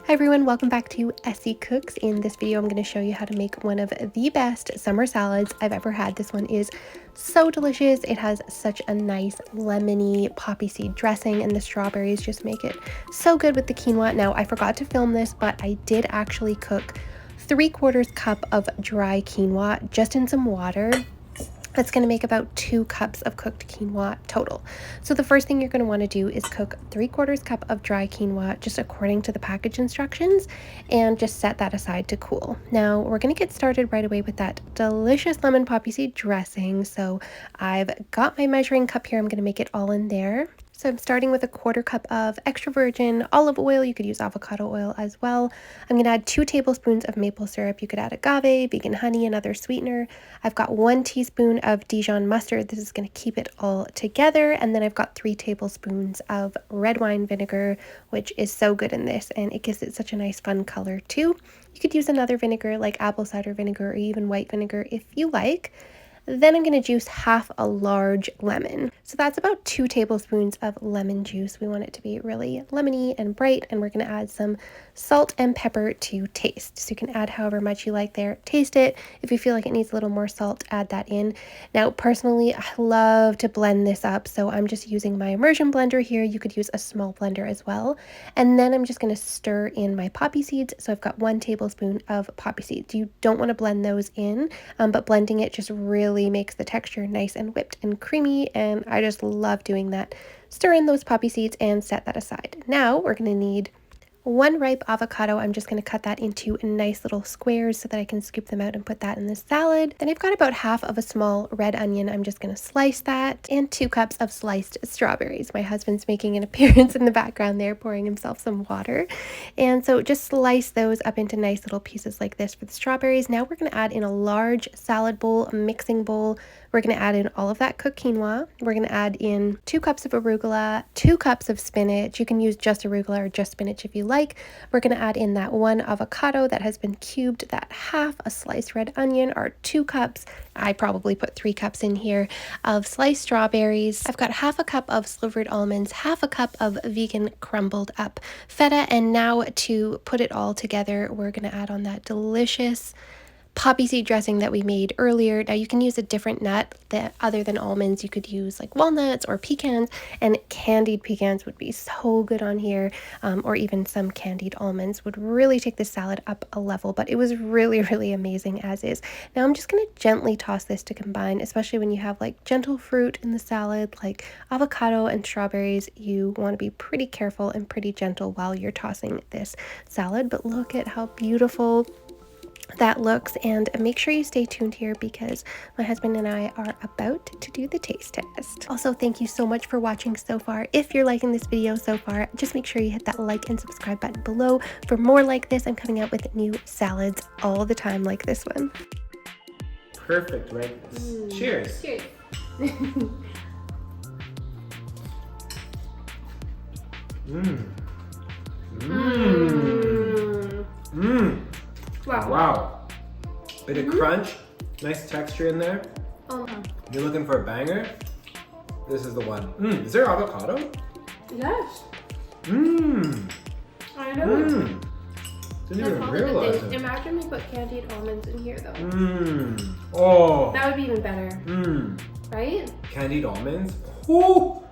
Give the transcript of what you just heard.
Hi everyone, welcome back to Essie Cooks. In this video, I'm going to show you how to make one of the best summer salads I've ever had. This one is so delicious. It has such a nice lemony poppy seed dressing, and the strawberries just make it so good with the quinoa. Now, I forgot to film this, but I did actually cook 3/4 cup of dry quinoa just in some water. That's going to make about 2 cups of cooked quinoa total. So the first thing you're going to want to do is cook 3/4 cup of dry quinoa just according to the package instructions, and just set that aside to cool. Now we're going to get started right away with that delicious lemon poppy seed dressing. So I've got my measuring cup here. I'm going to make it all in there. So I'm starting with 1/4 cup of extra virgin olive oil. You could use avocado oil as well. I'm going to add 2 tablespoons of maple syrup. You could add agave, vegan honey, another sweetener. I've got 1 teaspoon of Dijon mustard. This is going to keep it all together. And then I've got 3 tablespoons of red wine vinegar, which is so good in this, and it gives it such a nice fun color too. You could use another vinegar like apple cider vinegar or even white vinegar if you like. Then I'm going to juice half a large lemon. So that's about 2 tablespoons of lemon juice. We want it to be really lemony and bright, and we're going to add some salt and pepper to taste. So you can add however much you like there. Taste it. If you feel like it needs a little more salt, add that in. Now, personally, I love to blend this up, so I'm just using my immersion blender here. You could use a small blender as well. And then I'm just going to stir in my poppy seeds. So I've got 1 tablespoon of poppy seeds. You don't want to blend those in, but blending it just really makes the texture nice and whipped and creamy, and I just love doing that. Stir in those poppy seeds and set that aside. Now we're going to need 1 ripe avocado. I'm just going to cut that into nice little squares so that I can scoop them out and put that in the salad. Then I've got about half of a small red onion. I'm just going to slice that, and 2 cups of sliced strawberries. My husband's making an appearance in the background there, pouring himself some water. And so just slice those up into nice little pieces like this for the strawberries. Now we're going to add in a large salad bowl, a mixing bowl. We're going to add in all of that cooked quinoa. We're going to add in 2 cups of arugula, 2 cups of spinach. You can use just arugula or just spinach if you like. We're going to add in that 1 avocado that has been cubed, that half a sliced red onion, or 2 cups. I probably put 3 cups in here of sliced strawberries. I've got half a cup of slivered almonds, half a cup of vegan crumbled up feta. And now to put it all together, we're going to add on that delicious poppy seed dressing that we made earlier. Now you can use a different nut that other than almonds. You could use like walnuts or pecans, and candied pecans would be so good on here, or even some candied almonds would really take the salad up a level, but it was really amazing as is. Now I'm just going to gently toss this to combine, especially when you have like gentle fruit in the salad like avocado and strawberries. You want to be pretty careful and pretty gentle while you're tossing this salad, but look at how beautiful that looks. And make sure you stay tuned here because my husband and I are about to do the taste test. Also, thank you so much for watching so far. If you're liking this video so far, just make sure you hit that like and subscribe button below for more like this. I'm coming out with new salads all the time like this one. Perfect, right? Cheers. Cheers. Wow. Bit of crunch, nice texture in there. You're looking for a banger? This is the one. Is there avocado? Yes. I know. Didn't even realize it. Imagine we put candied almonds in here though. Oh. That would be even better. Right? Candied almonds? Ooh.